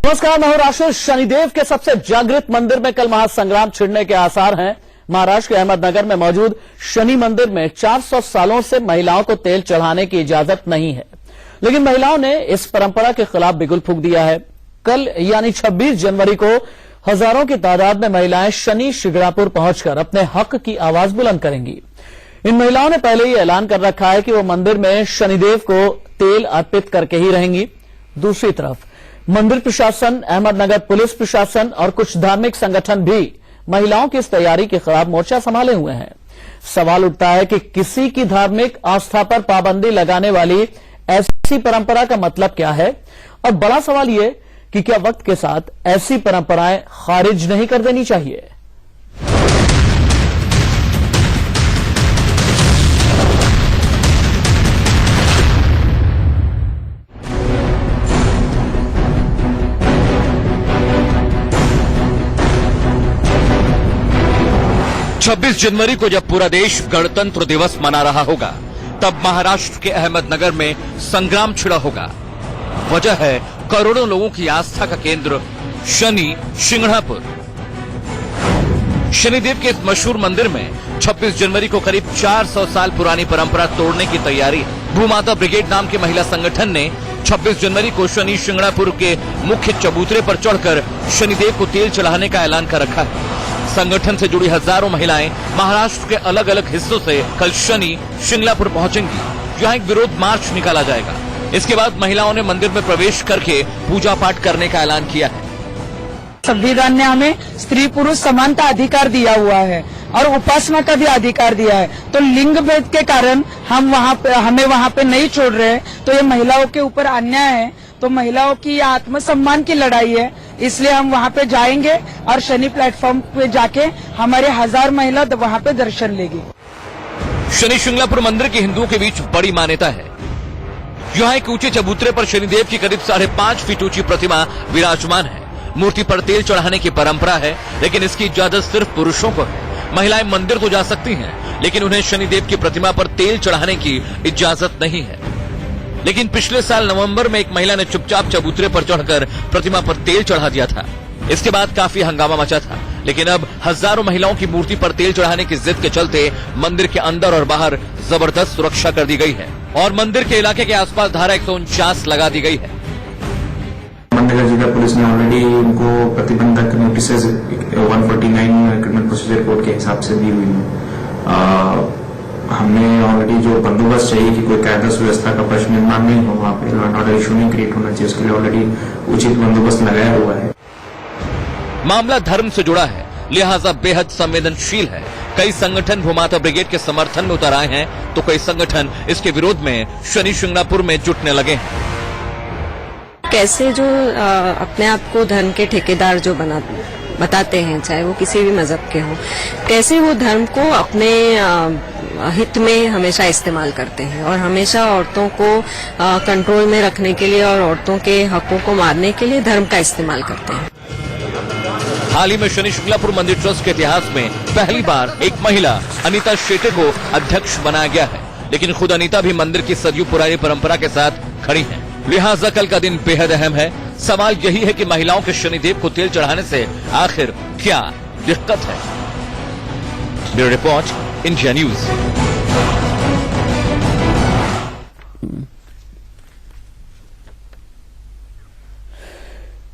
नमस्कार, मैं हूं राशिश। शनिदेव के सबसे जागृत मंदिर में कल महासंग्राम छिड़ने के आसार हैं। महाराष्ट्र के अहमदनगर में मौजूद शनि मंदिर में 400 सालों से महिलाओं को तेल चढ़ाने की इजाजत नहीं है, लेकिन महिलाओं ने इस परंपरा के खिलाफ बिगुल फूंक दिया है। कल यानी 26 जनवरी को हजारों की तादाद में महिलाएं शनि शिंगणापुर पहुंचकर अपने हक की आवाज बुलंद करेंगी। इन महिलाओं ने पहले ही ऐलान कर रखा है कि वो मंदिर में शनिदेव को तेल अर्पित करके ही रहेंगी। दूसरी तरफ मंदिर प्रशासन, अहमदनगर पुलिस प्रशासन और कुछ धार्मिक संगठन भी महिलाओं की इस तैयारी के खिलाफ मोर्चा संभाले हुए हैं। सवाल उठता है कि किसी की धार्मिक आस्था पर पाबंदी लगाने वाली ऐसी परंपरा का मतलब क्या है, और बड़ा सवाल यह कि क्या वक्त के साथ ऐसी परंपराएं खारिज नहीं कर देनी चाहिए। 26 जनवरी को जब पूरा देश गणतंत्र दिवस मना रहा होगा, तब महाराष्ट्र के अहमदनगर में संग्राम छिड़ा होगा। वजह है करोड़ों लोगों की आस्था का केंद्र शनि शिंगणापुर। शनिदेव के इस मशहूर मंदिर में 26 जनवरी को करीब 400 साल पुरानी परंपरा तोड़ने की तैयारी है। भूमाता ब्रिगेड नाम के महिला संगठन ने 26 जनवरी को शनि शिंगणापुर के मुख्य चबूतरे पर चढ़कर शनिदेव को तेल चढ़ाने का ऐलान कर रखा है। संगठन से जुड़ी हजारों महिलाएं महाराष्ट्र के अलग अलग हिस्सों से कल शनि शिंगणापुर पहुंचेंगी, जहां एक विरोध मार्च निकाला जाएगा। इसके बाद महिलाओं ने मंदिर में प्रवेश करके पूजा पाठ करने का ऐलान किया है। संविधान ने हमें स्त्री पुरुष समानता अधिकार दिया हुआ है और उपासना का भी अधिकार दिया है, तो लिंग भेद के कारण हमें वहाँ पे नहीं छोड़ रहे, तो ये महिलाओं के ऊपर अन्याय है। तो महिलाओं की आत्मसम्मान की लड़ाई है, इसलिए हम वहाँ पे जाएंगे और शनि प्लेटफॉर्म पे जाके हमारे 1000 महिला वहाँ पे दर्शन लेगी। शनि शिंगणापुर मंदिर के हिंदुओं के बीच बड़ी मान्यता है। यहाँ एक ऊंचे चबूतरे पर शनिदेव की करीब 5.5 फीट ऊंची प्रतिमा विराजमान है। मूर्ति पर तेल चढ़ाने की परंपरा है, लेकिन इसकी इजाजत सिर्फ पुरुषों को है। महिलाएं मंदिर तो जा सकती हैं, लेकिन उन्हें शनिदेव की प्रतिमा पर तेल चढ़ाने की इजाजत नहीं है। लेकिन पिछले साल नवंबर में एक महिला ने चुपचाप चबूतरे पर चढ़कर प्रतिमा पर तेल चढ़ा दिया था। इसके बाद काफी हंगामा मचा था, लेकिन अब हजारों महिलाओं की मूर्ति पर तेल चढ़ाने की जिद के चलते मंदिर के अंदर और बाहर जबरदस्त सुरक्षा कर दी गई है और मंदिर के इलाके के आसपास धारा 149 लगा दी गई है। अहमदनगर जिला पुलिस ने ऑलरेडी उनको प्रतिबंधक नोटिसेज 149 क्रिमिनल प्रोसीजर कोड के हिसाब से दी हुई है। हमने ऑलरेडी जो बंदोबस्त चाहिए कि कोई कायदा सुव्यवस्था का प्रश्न निर्माण नहीं हो, वहाँ पे लॉ एंड ऑर्डर इशू नहीं क्रिएट होना चाहिए, उसके लिए ऑलरेडी उचित बंदोबस्त लगाया हुआ है। मामला धर्म से जुड़ा है, लिहाजा बेहद संवेदनशील है। कई संगठन भूमाता ब्रिगेड के समर्थन में उतर आए हैं, तो कई संगठन इसके विरोध में शनि शिंगणापुर में जुटने लगे हैं। कैसे जो अपने आप को धर्म के ठेकेदार जो बताते हैं, चाहे वो किसी भी मजहब के हों, कैसे वो धर्म को अपने हित में हमेशा इस्तेमाल करते हैं और हमेशा औरतों को कंट्रोल में रखने के लिए और औरतों के हकों को मारने के लिए धर्म का इस्तेमाल करते हैं। हाल ही में शनि शिंगणापुर मंदिर ट्रस्ट के इतिहास में पहली बार एक महिला अनीता शेटे को अध्यक्ष बनाया गया है, लेकिन खुद अनीता भी मंदिर की सदियों पुरानी परंपरा के साथ खड़ी हैं। लिहाजा कल का दिन बेहद अहम है। सवाल यही है कि महिलाओं के शनिदेव को तेल चढ़ाने से आखिर क्या दिक्कत है। Bureau report, India news.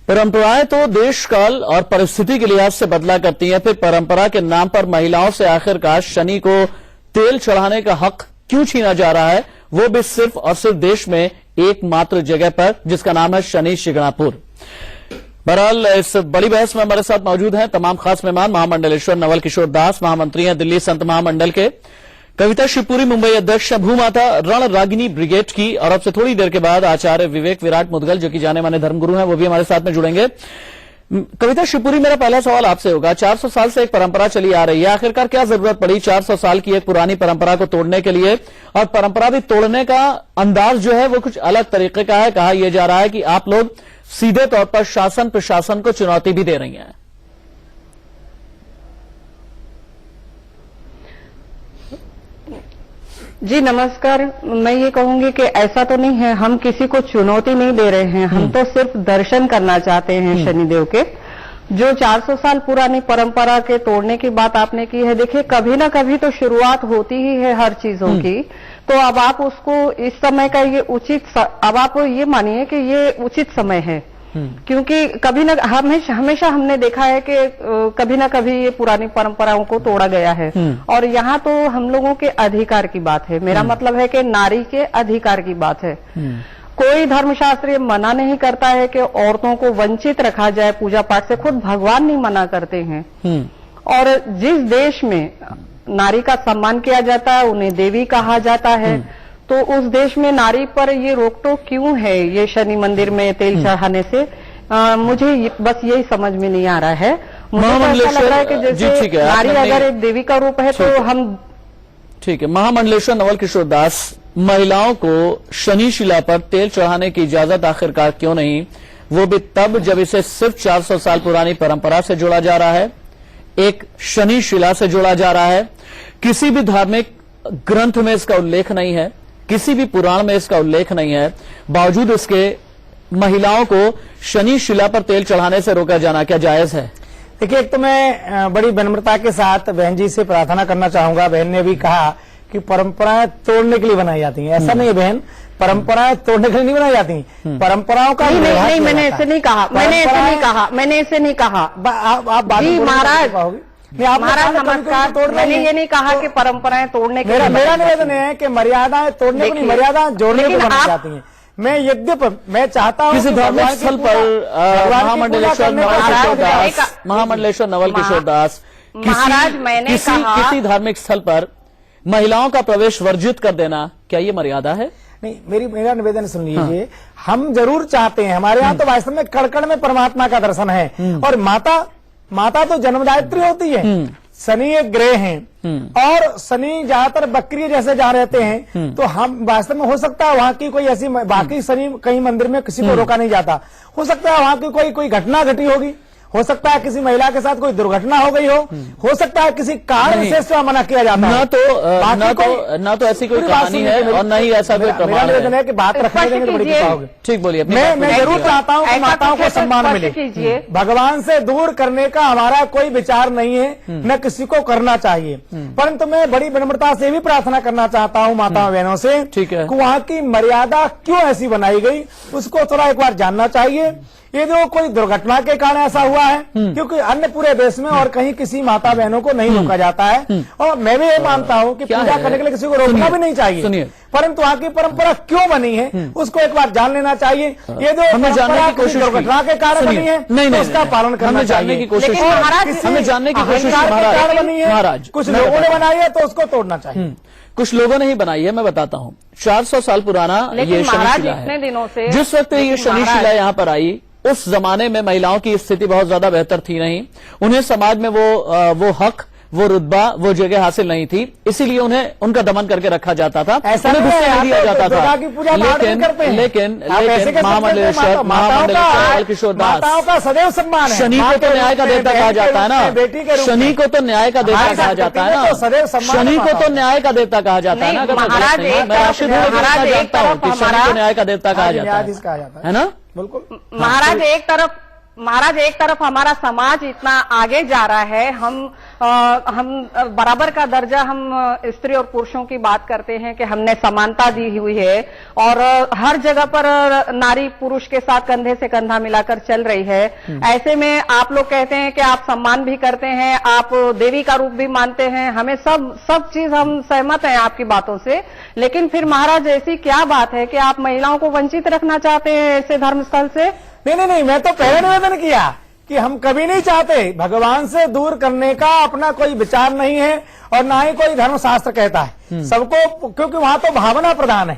परंपराएं तो देश काल और परिस्थिति के लिहाज से बदला करती हैं, फिर परंपरा के नाम पर महिलाओं से आखिरकार शनि को तेल चढ़ाने का हक क्यों छीना जा रहा है, वो भी सिर्फ और सिर्फ देश में एकमात्र जगह पर, जिसका नाम है शनि शिंगणापुर। बहरहाल इस बड़ी बहस में हमारे साथ मौजूद हैं तमाम खास मेहमान। महामंडलेश्वर नवल किशोर दास महामंत्री हैं दिल्ली संत महामंडल के, कविता शिवपुरी मुंबई अध्यक्ष भूमाता रण रागिनी ब्रिगेड की, और अब से थोड़ी देर के बाद आचार्य विवेक विराट मुदगल जो कि जाने माने धर्मगुरु हैं, वो भी हमारे साथ में जुड़ेंगे। कविता शिवपुरी, मेरा पहला सवाल आपसे होगा, 400 साल से एक परंपरा चली आ रही है, आखिरकार क्या जरूरत पड़ी 400 साल की एक पुरानी परंपरा को तोड़ने के लिए, और परंपरा भी तोड़ने का अंदाज जो है वो कुछ अलग तरीके का है। कहा यह जा रहा है कि आप लोग सीधे तौर पर शासन प्रशासन को चुनौती भी दे रही हैं। जी नमस्कार। मैं ये कहूंगी कि ऐसा तो नहीं है, हम किसी को चुनौती नहीं दे रहे हैं, हम तो सिर्फ दर्शन करना चाहते हैं शनिदेव के। जो 400 साल पुरानी परंपरा के तोड़ने की बात आपने की है, देखिए कभी ना कभी तो शुरुआत होती ही है हर चीजों की। तो अब आप उसको इस समय का ये अब आप ये मानिए कि ये उचित समय है, क्योंकि कभी ना हमेशा हमने देखा है कि कभी ना कभी ये पुरानी परंपराओं को तोड़ा गया है। और यहाँ तो हम लोगों के अधिकार की बात है, मेरा मतलब है कि नारी के अधिकार की बात है। कोई धर्मशास्त्र ये मना नहीं करता है कि औरतों को वंचित रखा जाए पूजा पाठ से, खुद भगवान नहीं मना करते हैं। और जिस देश में नारी का सम्मान किया जाता है, उन्हें देवी कहा जाता है, तो उस देश में नारी पर ये रोक टोक क्यों है ये शनि मंदिर में तेल चढ़ाने से? मुझे बस यही समझ में नहीं आ रहा है। मुझे तो ऐसा लग रहा है कि जैसे नारी अगर एक देवी का रूप है तो हम ठीक है। महामंडलेश्वर नवल किशोर दास, महिलाओं को शनि शिला पर तेल चढ़ाने की इजाजत आखिरकार क्यों नहीं, वो भी तब जब इसे सिर्फ 400 साल पुरानी परंपरा से जोड़ा जा रहा है, एक शनि शिला से जोड़ा जा रहा है। किसी भी धार्मिक ग्रंथ में इसका उल्लेख नहीं है, किसी भी पुराण में इसका उल्लेख नहीं है, बावजूद इसके महिलाओं को शनि शिला पर तेल चढ़ाने से रोका जाना क्या जायज है? देखिए, एक तो मैं बड़ी विनम्रता के साथ बहन जी से प्रार्थना करना चाहूंगा। बहन ने भी कहा कि परंपराएं तोड़ने के लिए बनाई जाती हैं, ऐसा नहीं है बहन, परंपराएं तोड़ने के लिए नहीं बनाई जाती। परंपराओं का नहीं, मैंने ऐसे नहीं कहा, मैंने ऐसे नहीं कहा। आप जी महाराज नमस्कार, मैंने ये नहीं कहा कि परंपराएं तोड़ने के लिए। मेरा निवेदन है कि मर्यादाएं तोड़ने को नहीं, मर्यादा जोड़ने को बनाई जाती हैं। मैं यद्यपि मैं चाहता हूँ किसी धार्मिक स्थल पर महामंडलेश्वर नवल किशोर दास, महाराज मैंने कहा किसी धार्मिक स्थल पर महिलाओं का प्रवेश वर्जित कर देना क्या ये मर्यादा है? नहीं, मेरा निवेदन सुन लीजिए। हम जरूर चाहते हैं, हमारे यहाँ तो वास्तव में कण में परमात्मा का दर्शन है। और माता तो जन्मदायित्री होती है। शनि एक ग्रह हैं और शनि ज्यादातर बकरी जैसे जहाँ रहते हैं, तो हम वास्तव में हो सकता है वहाँ की कोई ऐसी, बाकी शनि कहीं मंदिर में किसी को रोका नहीं जाता, हो सकता है वहाँ की कोई घटना घटी होगी, हो सकता है किसी महिला के साथ कोई दुर्घटना हो गई हो सकता है किसी कारण से मना किया जाता है। ना तो ऐसी कोई कहानी है और न ही ऐसा कोई प्रमाण है कि बात रखने देंगे तो बड़ी कृपा होगी। ठीक बोलिए। मैं जरूर चाहता हूँ कि माताओं को सम्मान मिले। भगवान से दूर करने का हमारा कोई विचार नहीं है, न किसी को करना चाहिए, परंतु मैं बड़ी विनम्रता से भी प्रार्थना करना चाहता हूँ माताओं बहनों से कि वहाँ की मर्यादा क्यों ऐसी बनाई गई, उसको थोड़ा एक बार जानना चाहिए। ये जो कोई दुर्घटना के कारण ऐसा हुआ है, क्योंकि अन्य पूरे देश में और कहीं किसी माता बहनों को नहीं रोका जाता है। और मैं भी ये मानता हूँ कि पूजा करने के लिए किसी को रोकना भी नहीं चाहिए, परंतु वहाँ की परंपरा क्यों बनी है उसको एक बार जान लेना चाहिए। ये जो हमें जानने की कोशिश दुर्घटना के कारण बनी है, तो उसका पालन करना चाहिए। हमें जानने की कोशिश बनी है, महाराज कुछ लोगों ने बनाई है तो उसको तोड़ना चाहिए। कुछ लोगों ने ही बनाई है, मैं बताता हूँ। 400 साल पुराना ये शनि शिला है। जिस वक्त ये शनि शिला यहाँ पर आई, उस जमाने में महिलाओं की स्थिति बहुत ज्यादा बेहतर थी नहीं, उन्हें समाज में वो हक, वो रुतबा, वो जगह हासिल नहीं थी, इसीलिए उन्हें उनका दमन करके रखा जाता था, उन्हें गुस्से नहीं दिया जाता था। लेकिन महामंडलेश्वर किशोर दास, सदैव सम्मान है। शनि को तो न्याय का देवता कहा जाता है ना, शनि को तो न्याय का देवता कहा जाता है ना, शनि को तो न्याय का देवता कहा जाता है ना। अगर मैं राशि जानता हूँ कि शनि को न्याय का देवता कहा जाता है ना। बिल्कुल महाराज एक तरफ हमारा समाज इतना आगे जा रहा है, हम बराबर का दर्जा, हम स्त्री और पुरुषों की बात करते हैं कि हमने समानता दी हुई है और हर जगह पर नारी पुरुष के साथ कंधे से कंधा मिलाकर चल रही है। ऐसे में आप लोग कहते हैं कि आप सम्मान भी करते हैं, आप देवी का रूप भी मानते हैं, हमें सब चीज हम सहमत हैं आपकी बातों से, लेकिन फिर महाराज ऐसी क्या बात है कि आप महिलाओं को वंचित रखना चाहते हैं ऐसे धर्मस्थल से? नहीं, मैं तो पहले निवेदन किया कि हम कभी नहीं चाहते, भगवान से दूर करने का अपना कोई विचार नहीं है और ना ही कोई धर्मशास्त्र कहता है सबको, क्योंकि वहां तो भावना प्रधान है,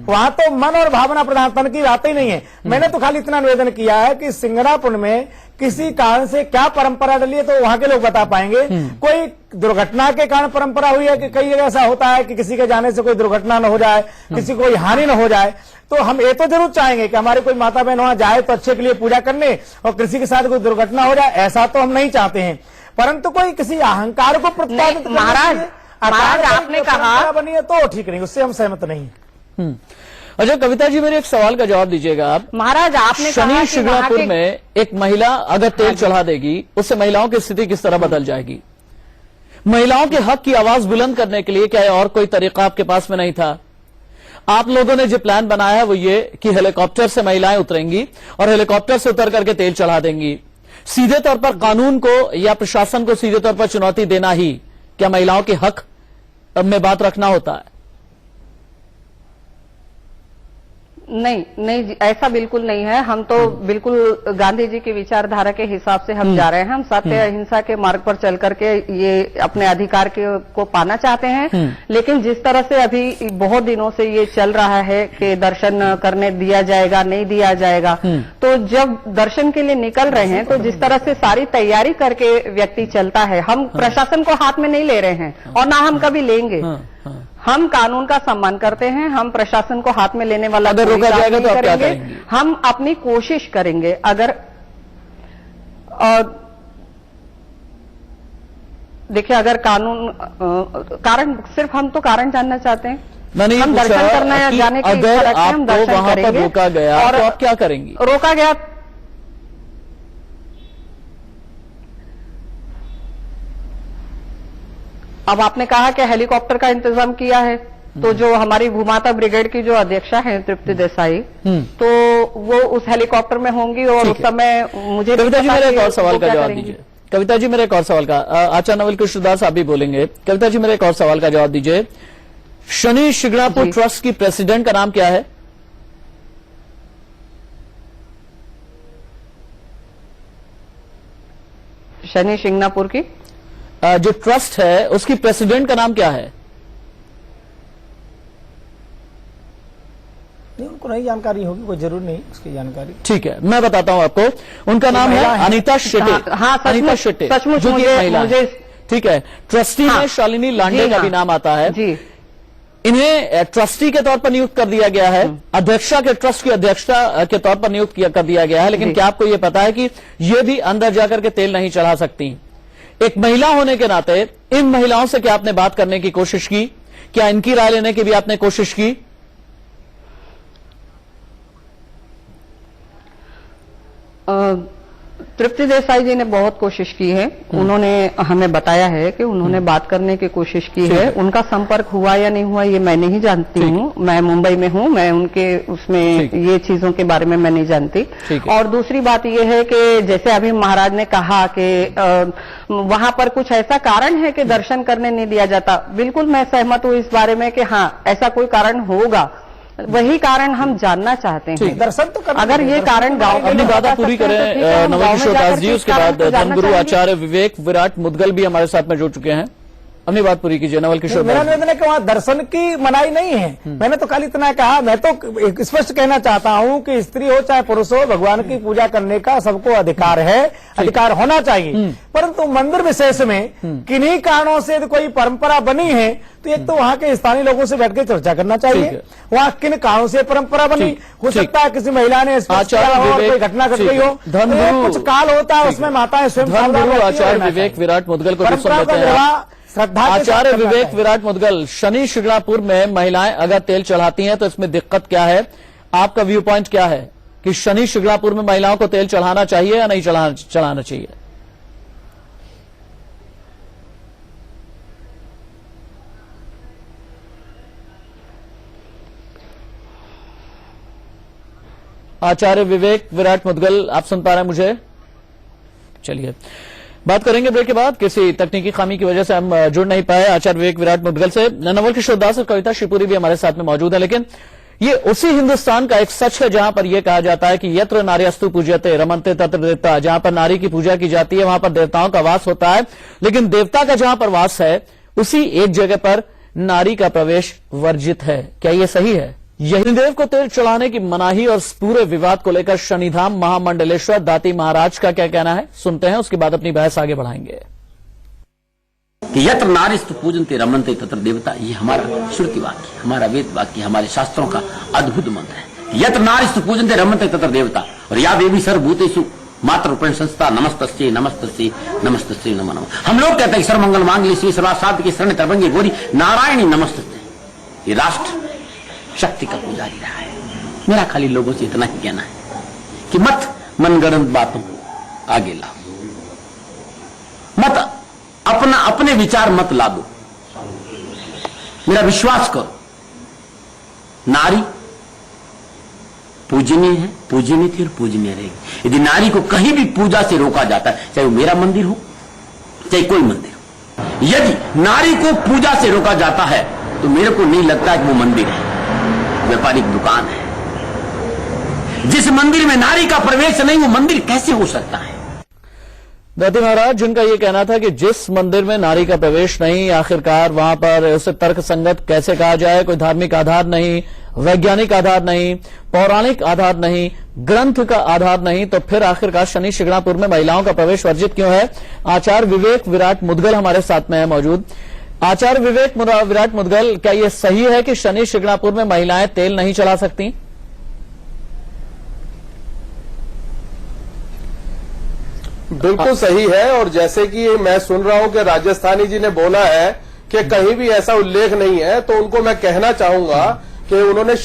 वहां तो मन और भावना प्रधान, तन की बात ही नहीं है। मैंने तो खाली इतना निवेदन किया है कि सिंगरापुर में किसी कारण से क्या परंपरा डली है तो वहां के लोग बता पाएंगे। कोई दुर्घटना के कारण परंपरा हुई है कि कई जगह ऐसा होता है कि किसी के जाने से कोई दुर्घटना न हो जाए, किसी को कोई हानि न हो जाए, तो हम ये तो जरूर चाहेंगे कि हमारी कोई माता बहन वहां जाए तो अच्छे के लिए पूजा करने, और किसी के साथ कोई दुर्घटना हो जाए ऐसा तो हम नहीं चाहते हैं, परंतु कोई किसी अहंकार को प्रतिपादित महाराज अकारण आपने कहा परंपरा बनी है तो ठीक नहीं, उससे हम सहमत नहीं है। अच्छा कविता जी, मेरे एक सवाल का जवाब दीजिएगा आप। महाराज आपने कहा शनि कि शिंगणापुर वहाँ के- में एक महिला अगर तेल चढ़ा देगी, उससे महिलाओं की स्थिति किस तरह बदल जाएगी? महिलाओं के हक की आवाज बुलंद करने के लिए क्या और कोई तरीका आपके पास में नहीं था? आप लोगों ने जो प्लान बनाया है वो ये कि हेलीकॉप्टर से महिलाएं उतरेंगी और हेलीकॉप्टर से उतर करके तेल चढ़ा देंगी। सीधे तौर पर कानून को या प्रशासन को सीधे तौर पर चुनौती देना ही क्या महिलाओं के हक में बात रखना होता है? नहीं जी, ऐसा बिल्कुल नहीं है। हम तो बिल्कुल गांधी जी की विचारधारा के हिसाब से हम जा रहे हैं। हम सत्य अहिंसा के मार्ग पर चल करके ये अपने अधिकार को पाना चाहते हैं। लेकिन जिस तरह से अभी बहुत दिनों से ये चल रहा है कि दर्शन करने दिया जाएगा नहीं दिया जाएगा, तो जब दर्शन के लिए निकल रहे हैं तो जिस तरह से सारी तैयारी करके व्यक्ति चलता है, हम प्रशासन को हाथ में नहीं ले रहे हैं और ना हम कभी लेंगे। हम कानून का सम्मान करते हैं, हम प्रशासन को हाथ में लेने वाला अगर कोई रोका काम जाएगा नहीं तो आप क्या करेंगे। करेंगी? हम अपनी कोशिश करेंगे। अगर देखिए, अगर कानून कारण सिर्फ हम तो कारण जानना चाहते हैं। मैंने ये हम पूछा दर्शन करना या कि जाने की अगर इच्छा रखते हैं, हम आपको दर्शन वहां पर करेंगे। रोका गया और तो आप क्या करेंगी? रोका गया, अब आपने कहा कि हेलीकॉप्टर का इंतजाम किया है, तो जो हमारी भूमाता ब्रिगेड की जो अध्यक्षा हैं तृप्ति देसाई, तो वो उस हेलीकॉप्टर में होंगी और उस समय मुझे कविता जी, नहीं मेरे पता एक और कि सवाल वो का क्या जवाब करेंगी। दीजिए। कविता जी, मेरे एक और सवाल का आचार्य नवल कृष्ण दास आप भी बोलेंगे। कविता जी, मेरे एक और सवाल का जवाब दीजिए। शनि शिंगणापुर जी। ट्रस्ट की प्रेसिडेंट का नाम क्या है? शनि शिंगणापुर की जो ट्रस्ट है उसकी प्रेसिडेंट का नाम क्या है? नहीं, उनको नहीं जानकारी होगी, कोई जरूर नहीं उसकी जानकारी। ठीक है, मैं बताता हूं आपको। उनका नाम है महिला है। अनीता शेट्टे। हाँ, सचमुच- अनीता शेट्टे, सचमुच जो कि मुझे- महिला है। मुझे- ठीक है, ट्रस्टी हाँ। में शालिनी लांडे जी का भी हाँ। नाम आता है। जी, इन्हें ट्रस्टी के तौर पर नियुक्त कर दिया गया है, अध्यक्षा के ट्रस्ट की अध्यक्षता के तौर पर नियुक्त कर दिया गया है। लेकिन जी। क्या आपको यह पता है कि ये भी अंदर जाकर के तेल नहीं चढ़ा सकती? एक महिला होने के नाते इन महिलाओं से क्या आपने बात करने की कोशिश की? क्या इनकी राय लेने की भी आपने कोशिश की? तृप्ति देसाई जी ने बहुत कोशिश की है। उन्होंने हमें बताया है कि उन्होंने बात करने की कोशिश की है। उनका संपर्क हुआ या नहीं हुआ ये मैं नहीं जानती हूँ। मैं मुंबई में हूँ, मैं उनके उसमें ठीक है। ये चीजों के बारे में मैं नहीं जानती। ठीक है। और दूसरी बात ये है कि जैसे अभी महाराज ने कहा कि वहां पर कुछ ऐसा कारण है कि दर्शन करने नहीं दिया जाता, बिल्कुल मैं सहमत हूँ इस बारे में कि हाँ ऐसा कोई कारण होगा। वही कारण हम जानना चाहते हैं। दर्शन तो करना अगर ये दर्शन कारण गांव करेंगे अपनी तो बात बता पूरी सकते हैं, तो करें ठीक है, हम नवल गांव में किशोर जाकर दास जी। के उसके इस कारण बाद को जानना धर्मगुरु चाहेंगे। आचार्य विवेक विराट मुदगल भी हमारे साथ में जुड़ चुके हैं। अपनी बात पूरी कीजिए नवल किशोर मेरा दास जी। निवेदन है कि वहाँ दर्शन की मनाही नहीं है। मैंने तो कल इतना कहा, मैं तो स्पष्ट कहना चाहता हूँ कि स्त्री हो चाहे पुरुष हो, भगवान की पूजा करने का सबको अधिकार है, अधिकार होना चाहिए। परंतु मंदिर विशेष में किन्हीं कारणों से यदि कोई परंपरा बनी है तो एक तो वहाँ के स्थानीय लोगों से बैठ के चर्चा करना ठीक चाहिए। है। वहाँ किन कारणों से परंपरा बनी, ठीक, हो ठीक। सकता है किसी महिला ने स्पर्श आचार्य किया हो और विवेक- कोई घटना घट ठीक गई है। हो। धर्मगुरु- तो कुछ काल होता है, उसमें माताएं स्वयं सावधान धर्मगुरु रहती हैं, आचार्य रहना विवेक चाहिए। विराट मुदगल को भी सुन परंपराओं लेते का हैं। निर्वाह श्रद्धा के साथ आचार्य करना विवेक चाहिए। विराट मुदगल, शनि शिंगणापुर में महिलाएं अगर तेल चढ़ाती हैं तो इसमें दिक्कत क्या है? आपका व्यू पॉइंट क्या है कि शनि शिंगणापुर में महिलाओं को तेल चढ़ाना चाहिए या नहीं चढ़ाना चाहिए? आचार्य विवेक विराट मुदगल, आप सुन पा रहे हैं मुझे? चलिए बात करेंगे ब्रेक के बाद। किसी तकनीकी खामी की वजह से हम जुड़ नहीं पाए आचार्य विवेक विराट मुदगल से। नवल किशोर दास और कविता शिवपुरी भी हमारे साथ में मौजूद है। लेकिन ये उसी हिंदुस्तान का एक सच है जहां पर यह कहा जाता है कि यत्र नार्यस्तु पूज्यते रमन्ते तत्र देवता। जहां पर नारी की पूजा की जाती है वहां पर देवताओं का वास होता है, लेकिन देवता का जहां पर वास है उसी एक जगह पर नारी का प्रवेश वर्जित है। क्या यह सही है? शनिदेव को तेल चढ़ाने की मनाही और पूरे विवाद को लेकर शनिधाम महामंडलेश्वर दाती महाराज का क्या कहना है, सुनते हैं। उसके बाद अपनी बहस आगे बढ़ाएंगे। कि यत्र नारीस्तु पूजन्ते रमन्ते तत्र देवता, ये हमारा श्रुति वाक्य, हमारा वेद वाक्य, हमारे शास्त्रों का अद्भुत मंत्र है। यत्र नारीस्तु पूजन्ते रमन्ते तत्र देवता, और या देवी सर्वभूतेषु मातृरूपेण संस्था नमस्तस्यै नमस्तस्यै नमस्तस्यै नमो नमः। हम लोग कहते हैं सर्वमंगल मांगल्ये शिवे सर्वार्थ की शरण्य त्र्यंबके गौरी नारायणी नमस्तस्यै। ये राष्ट्र शक्ति का पुजारी रहा है। मेरा खाली लोगों से इतना ही कहना है कि मत मनगढ़ंत बातों आगे लाओ, मत अपने विचार मत ला दो। मेरा विश्वास करो, नारी पूजनीय है, पूजनीय थी और पूजनीय रहेगी। यदि नारी को कहीं भी पूजा से रोका जाता है, चाहे वो मेरा मंदिर हो चाहे कोई मंदिर हो, यदि नारी को पूजा से रोका जाता है तो मेरे को नहीं लगता कि वो मंदिर है, व्यापारिक दुकान है। जिस मंदिर में नारी का प्रवेश नहीं, वो मंदिर कैसे हो सकता है? दत्ती महाराज, जिनका ये कहना था कि जिस मंदिर में नारी का प्रवेश नहीं, आखिरकार वहां पर उसे तर्क संगत कैसे कहा जाए? कोई धार्मिक आधार नहीं, वैज्ञानिक आधार नहीं, पौराणिक आधार नहीं, ग्रंथ का आधार नहीं, तो फिर आखिरकार शनि शिंगणापुर में महिलाओं का प्रवेश वर्जित क्यों है? आचार्य विवेक विराट मुदगल हमारे साथ में है मौजूद। आचार्य विवेक विराट मुदगल, क्या यह सही है कि शनि शिंगणापुर में महिलाएं तेल नहीं चला सकती? बिल्कुल सही है। और जैसे कि मैं सुन रहा हूं कि राजस्थानी जी ने बोला है कि कहीं भी ऐसा उल्लेख नहीं है, तो उनको मैं कहना चाहूंगा कि उन्होंने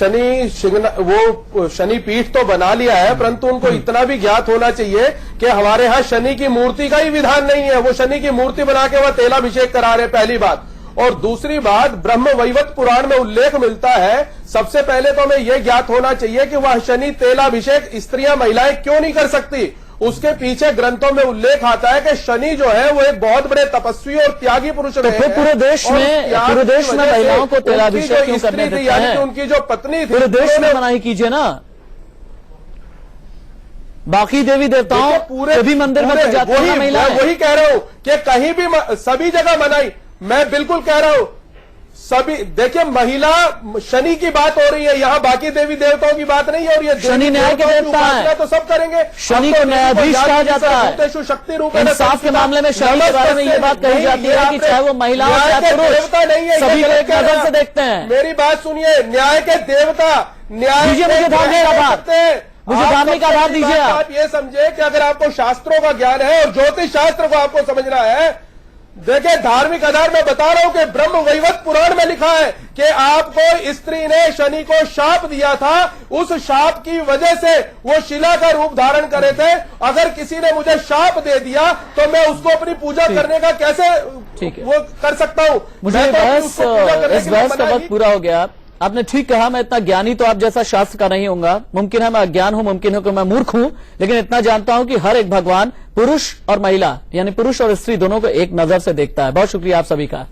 शनि पीठ तो बना लिया है, परंतु उनको इतना भी ज्ञात होना चाहिए कि हमारे यहाँ शनि की मूर्ति का ही विधान नहीं है। वो शनि की मूर्ति बना के वह तेलाभिषेक करा रहे, पहली बात। और दूसरी बात, ब्रह्म वैवर्त पुराण में उल्लेख मिलता है। सबसे पहले तो हमें यह ज्ञात होना चाहिए कि वह शनि तेलाभिषेक स्त्रियां महिलाएं क्यों नहीं कर सकती। उसके पीछे ग्रंथों में उल्लेख आता है कि शनि जो है वो एक बहुत बड़े तपस्वी और त्यागी पुरुष रहे हैं। पूरे देश में महिलाओं को तेलाभिषेक क्यों करने देते हैं? यानी कि उनकी जो पत्नी थी, पूरे देश में मनाही कीजिए ना। बाकी देवी देवताओं पूरे भी मंदिर में तो जाते हैं महिलाएं। वही कह रहा हूं कि कहीं भी सभी जगह मनाई। मैं बिल्कुल कह रहा हूं सभी। देखिए, महिला शनि की बात हो रही है यहाँ, बाकी देवी देवताओं की बात नहीं है। और ये शनि न्याय के देवता है, तो सब करेंगे। शनि को न्यायाधीश कहा जाता है। शक्ति रूप इंसाफ के मामले में शनि के बारे में ये बात कही जाती है कि चाहे वो महिला हो चाहे पुरुष, देवता नहीं है, सभी को एक नजर से देखते हैं। मेरी बात सुनिए, न्याय के देवता, न्याय दीजिए मुझे धार्मिक आधार, मुझे धार्मिक आधार दीजिए। आप ये समझे कि अगर आपको शास्त्रों का ज्ञान है और ज्योतिष शास्त्र को आपको समझना है, देखिए धार्मिक आधार में बता रहा हूं कि ब्रह्म वैवर्त पुराण में लिखा है कि आपको स्त्री ने शनि को शाप दिया था, उस शाप की वजह से वो शिला का रूप धारण करे थे। अगर किसी ने मुझे शाप दे दिया तो मैं उसको अपनी पूजा करने का कैसे वो कर सकता हूं? मुझे इस बहस का वक्त पूरा हो गया। आपने ठीक कहा, मैं इतना ज्ञानी तो आप जैसा शास्त्र का नहीं होऊंगा। मुमकिन है मैं अज्ञान हूं, मुमकिन है कि मैं मूर्ख हूं, लेकिन इतना जानता हूं कि हर एक भगवान पुरुष और महिला यानी पुरुष और स्त्री दोनों को एक नजर से देखता है। बहुत शुक्रिया आप सभी का।